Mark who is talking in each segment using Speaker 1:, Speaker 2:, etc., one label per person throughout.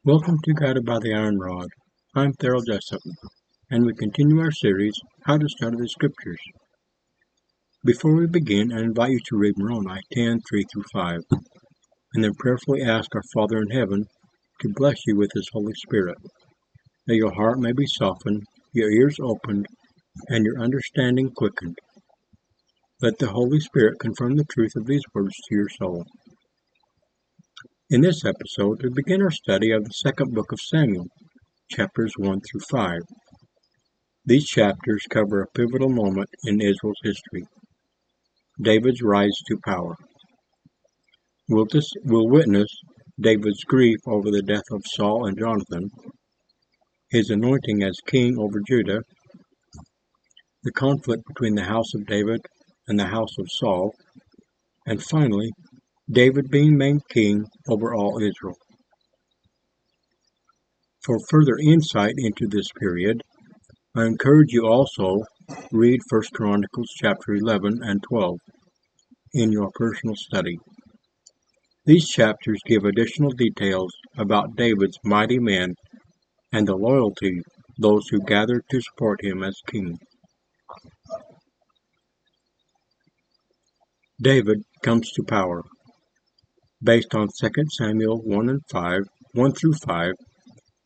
Speaker 1: Welcome to Guided by the Iron Rod. I'm Theral Jessup, and we continue our series, How to Study the Scriptures. Before we begin, I invite you to read Moroni 10:3-5, and then prayerfully ask our Father in heaven to bless you with His Holy Spirit, that your heart may be softened, your ears opened, and your understanding quickened. Let the Holy Spirit confirm the truth of these words to your soul. In this episode, we begin our study of the second book of Samuel, chapters 1-5. These chapters cover a pivotal moment in Israel's history, David's rise to power. We'll witness David's grief over the death of Saul and Jonathan, his anointing as king over Judah, the conflict between the house of David and the house of Saul, and finally, David being made king over all Israel. For further insight into this period, I encourage you also read 1 Chronicles chapter 11 and 12 in your personal study. These chapters give additional details about David's mighty men and the loyalty of those who gathered to support him as king. David comes to power. Based on 2 Samuel 1-5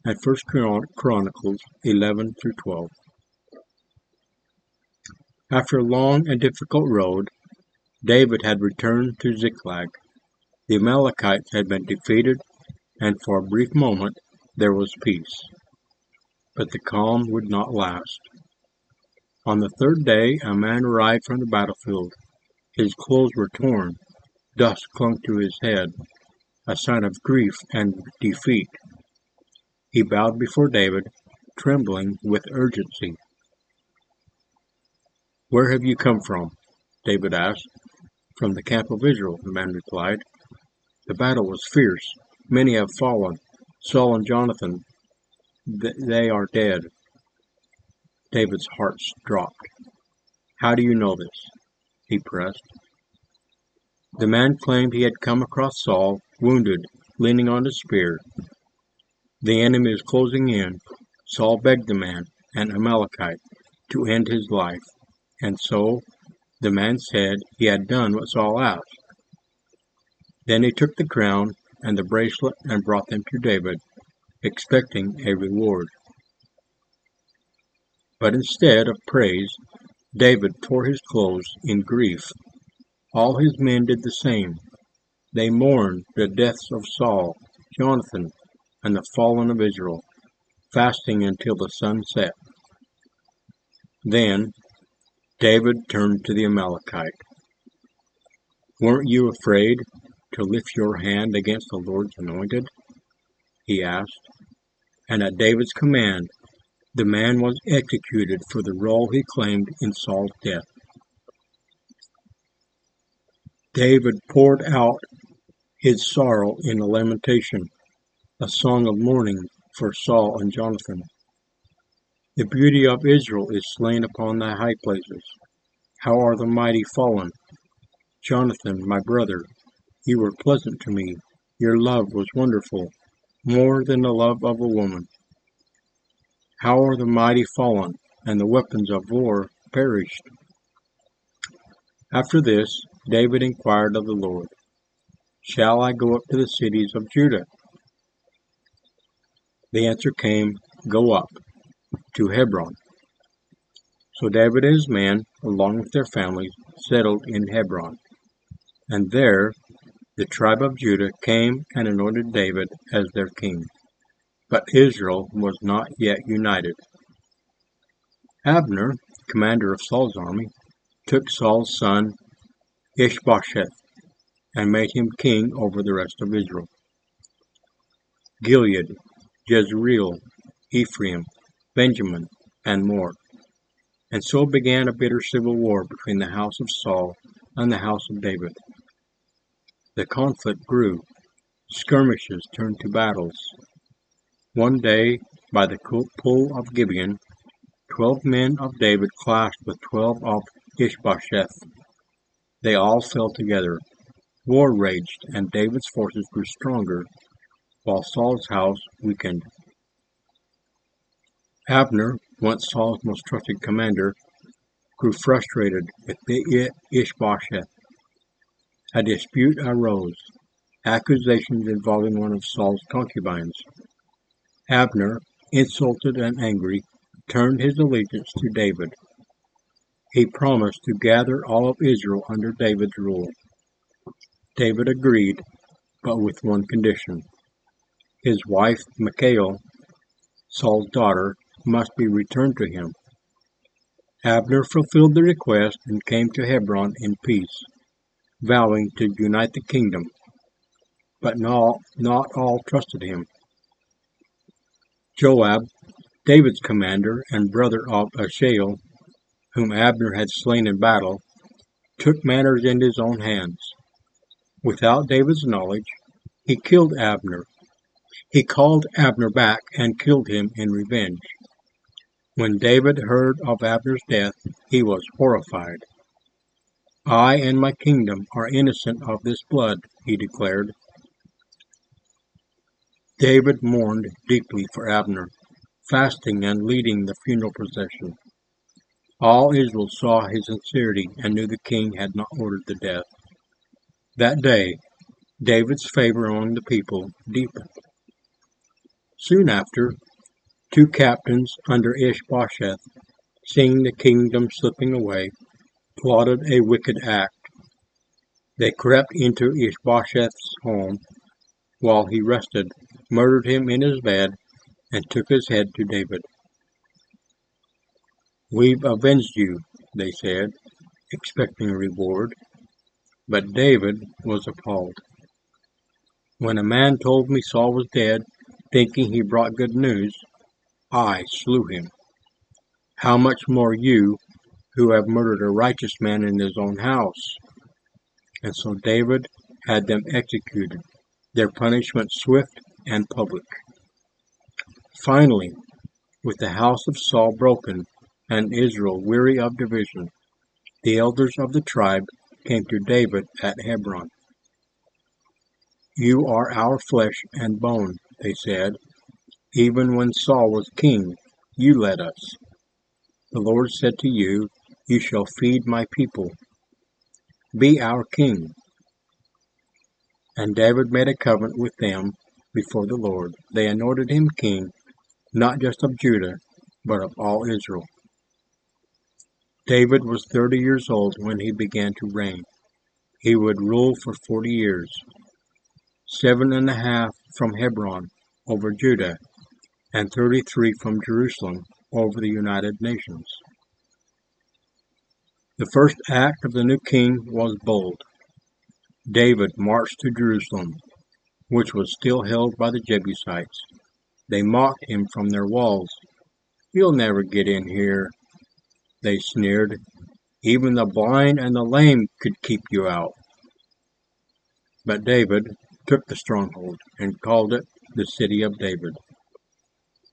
Speaker 1: and 1 Chronicles 11-12. After a long and difficult road, David had returned to Ziklag. The Amalekites had been defeated, and for a brief moment there was peace. But the calm would not last. On the third day, a man arrived from the battlefield. His clothes were torn. Dust clung to his head, a sign of grief and defeat. He bowed before David, trembling with urgency. "Where have you come from?" David asked. "From the camp of Israel," the man replied. "The battle was fierce. Many have fallen. Saul and Jonathan, they are dead." David's heart dropped. "How do you know this?" he pressed. The man claimed he had come across Saul, wounded, leaning on his spear. The enemy is closing in. Saul begged the man, an Amalekite, to end his life, and so, the man said, he had done what Saul asked. Then he took the crown and the bracelet and brought them to David, expecting a reward. But instead of praise, David tore his clothes in grief. All his men did the same. They mourned the deaths of Saul, Jonathan, and the fallen of Israel, fasting until the sun set. Then David turned to the Amalekite. "Weren't you afraid to lift your hand against the Lord's anointed?" he asked. And at David's command, the man was executed for the role he claimed in Saul's death. David poured out his sorrow in a lamentation, a song of mourning for Saul and Jonathan. "The beauty of Israel is slain upon thy high places. How are the mighty fallen? Jonathan, my brother, you were pleasant to me. Your love was wonderful, more than the love of a woman. How are the mighty fallen, and the weapons of war perished?" After this, David inquired of the Lord, "Shall I go up to the cities of Judah?" The answer came, "Go up to Hebron." So David and his men, along with their families, settled in Hebron. And there, the tribe of Judah came and anointed David as their king. But Israel was not yet united. Abner, commander of Saul's army, took Saul's son Ish-bosheth and made him king over the rest of Israel. Gilead, Jezreel, Ephraim, Benjamin, and more. And so began a bitter civil war between the house of Saul and the house of David. The conflict grew. Skirmishes turned to battles. One day, by the pool of Gibeon, 12 men of David clashed with 12 of Ish-bosheth. They all fell together. War raged, and David's forces grew stronger, while Saul's house weakened. Abner, once Saul's most trusted commander, grew frustrated with Ish-bosheth. A dispute arose, accusations involving one of Saul's concubines. Abner, insulted and angry, turned his allegiance to David. He promised to gather all of Israel under David's rule. David agreed, but with one condition. His wife, Michal, Saul's daughter, must be returned to him. Abner fulfilled the request and came to Hebron in peace, vowing to unite the kingdom. But not all trusted him. Joab, David's commander and brother of Michal, whom Abner had slain in battle, took matters into his own hands. Without David's knowledge, he killed Abner. He called Abner back and killed him in revenge. When David heard of Abner's death, he was horrified. "I and my kingdom are innocent of this blood," he declared. David mourned deeply for Abner, fasting and leading the funeral procession. All Israel saw his sincerity and knew the king had not ordered the death. That day, David's favor among the people deepened. Soon after, two captains under Ish-bosheth, seeing the kingdom slipping away, plotted a wicked act. They crept into Ish-bosheth's home while he rested, murdered him in his bed, and took his head to David. "We've avenged you," they said, expecting a reward. But David was appalled. "When a man told me Saul was dead, thinking he brought good news, I slew him. How much more you, who have murdered a righteous man in his own house?" And so David had them executed, their punishment swift and public. Finally, with the house of Saul broken and Israel weary of division, the elders of the tribe came to David at Hebron. "You are our flesh and bone," they said. "Even when Saul was king, you led us. The Lord said to you, 'You shall feed my people. Be our king.'" And David made a covenant with them before the Lord. They anointed him king, not just of Judah, but of all Israel. David was 30 years old when he began to reign. He would rule for 40 years, 7.5 from Hebron over Judah, and 33 from Jerusalem over the United Nations. The first act of the new king was bold. David marched to Jerusalem, which was still held by the Jebusites. They mocked him from their walls. "You'll never get in here," they sneered. "Even the blind and the lame could keep you out." But David took the stronghold and called it the City of David.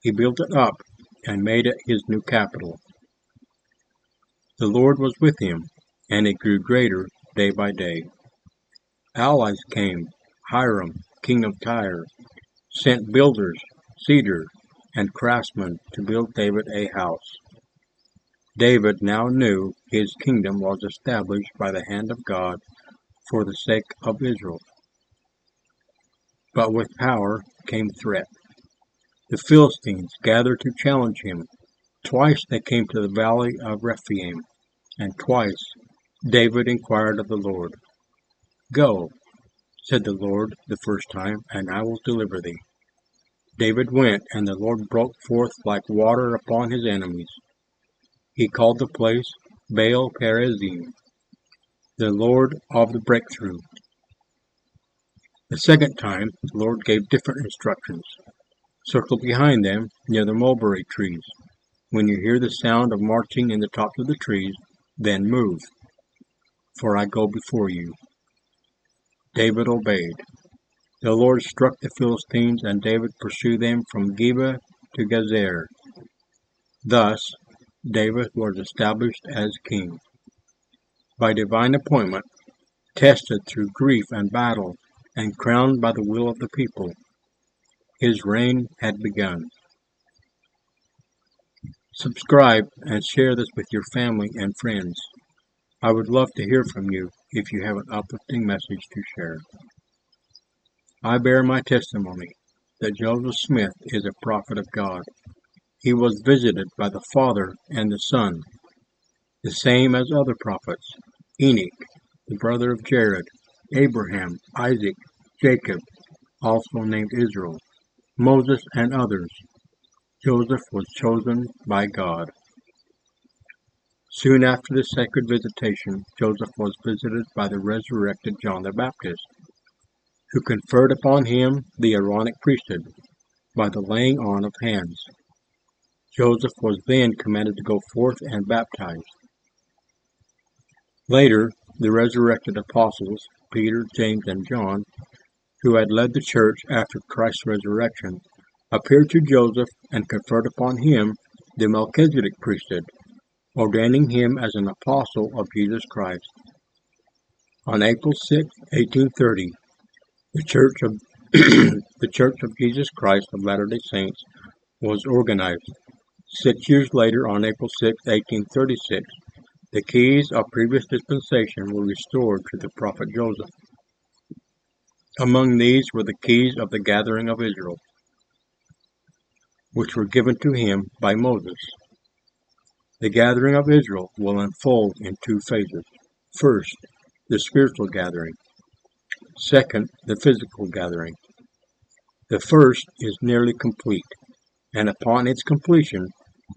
Speaker 1: He built it up and made it his new capital. The Lord was with him, and it grew greater day by day. Allies came. Hiram, king of Tyre, sent builders, cedar, and craftsmen to build David a house. David now knew his kingdom was established by the hand of God for the sake of Israel. But with power came threat. The Philistines gathered to challenge him. Twice they came to the valley of Rephaim, and twice David inquired of the Lord. "Go," said the Lord the first time, "and I will deliver thee." David went, and the Lord broke forth like water upon his enemies. He called the place Baal-perazim, the Lord of the breakthrough. The second time, the Lord gave different instructions. "Circle behind them, near the mulberry trees. When you hear the sound of marching in the tops of the trees, then move, for I go before you." David obeyed. The Lord struck the Philistines, and David pursued them from Geba to Gezer. Thus, David was established as king. By divine appointment, tested through grief and battle, and crowned by the will of the people, His reign had begun. Subscribe and share this with your family and friends. I would love to hear from you if you have an uplifting message to share. I bear my testimony that Joseph Smith is a prophet of God. He was visited by the Father and the Son, the same as other prophets: Enoch, the brother of Jared, Abraham, Isaac, Jacob, also named Israel, Moses, and others. Joseph was chosen by God. Soon after this sacred visitation, Joseph was visited by the resurrected John the Baptist, who conferred upon him the Aaronic priesthood by the laying on of hands. Joseph was then commanded to go forth and baptize. Later, the resurrected apostles, Peter, James, and John, who had led the church after Christ's resurrection, appeared to Joseph and conferred upon him the Melchizedek priesthood, ordaining him as an apostle of Jesus Christ. On April 6, 1830, the Church of the Church of Jesus Christ of Latter-day Saints was organized. 6 years later, on April 6, 1836, the keys of previous dispensation were restored to the prophet Joseph. Among these were the keys of the gathering of Israel, which were given to him by Moses. The gathering of Israel will unfold in two phases. First, the spiritual gathering. Second, the physical gathering. The first is nearly complete, and upon its completion,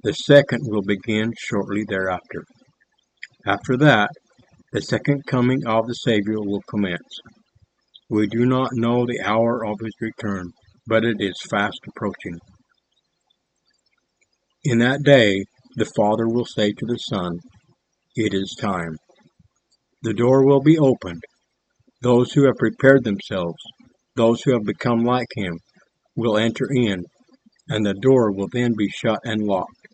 Speaker 1: the second will begin shortly thereafter. After that, the second coming of the Savior will commence. We do not know the hour of his return, but it is fast approaching. In that day, the Father will say to the Son, "It is time." The door will be opened. Those who have prepared themselves, those who have become like him, will enter in, and the door will then be shut and locked.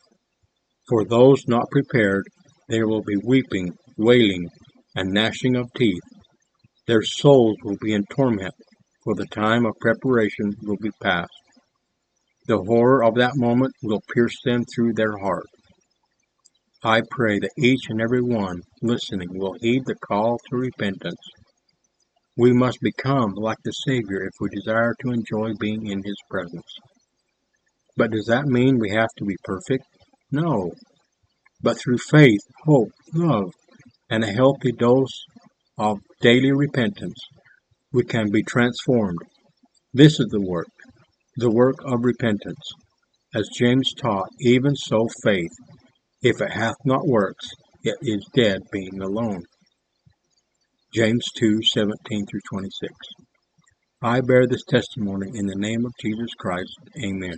Speaker 1: For those not prepared, there will be weeping, wailing, and gnashing of teeth. Their souls will be in torment, for the time of preparation will be past. The horror of that moment will pierce them through their heart. I pray that each and every one listening will heed the call to repentance. We must become like the Savior if we desire to enjoy being in his presence. But does that mean we have to be perfect? No. But through faith, hope, love, and a healthy dose of daily repentance, we can be transformed. This is the work of repentance. As James taught, even so faith, if it hath not works, it is dead being alone. James 2:17-26. I bear this testimony in the name of Jesus Christ. Amen.